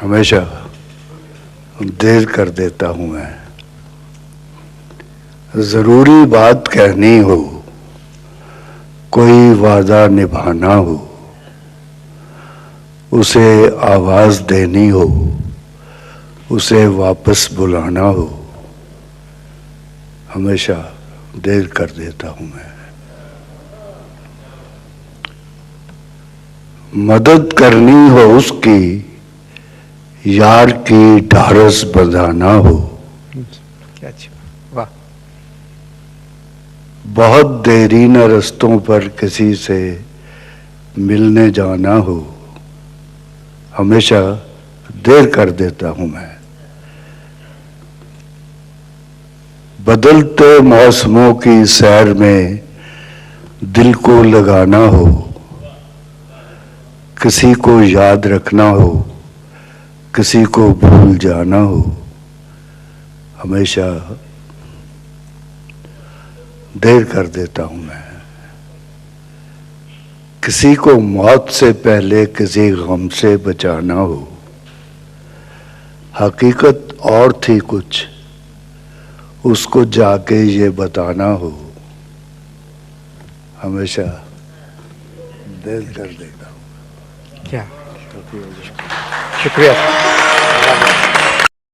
हमेशा देर कर देता हूँ मैं। ज़रूरी बात कहनी हो, कोई वादा निभाना हो, उसे आवाज़ देनी हो, उसे वापस बुलाना हो, हमेशा देर कर देता हूँ मैं। मदद करनी हो उसकी, यार की ढारस बंधाना हो, क्या अच्छा, वाह। बहुत देरी न रस्तों पर किसी से मिलने जाना हो, हमेशा देर कर देता हूँ मैं। बदलते मौसमों की सैर में दिल को लगाना हो, किसी को याद रखना हो, किसी को भूल जाना हो, हमेशा देर कर देता हूँ मैं। किसी को मौत से पहले किसी गम से बचाना हो, हकीकत और थी कुछ, उसको जाके ये बताना हो, हमेशा देर कर देता हूँ। क्या शुक्रिया।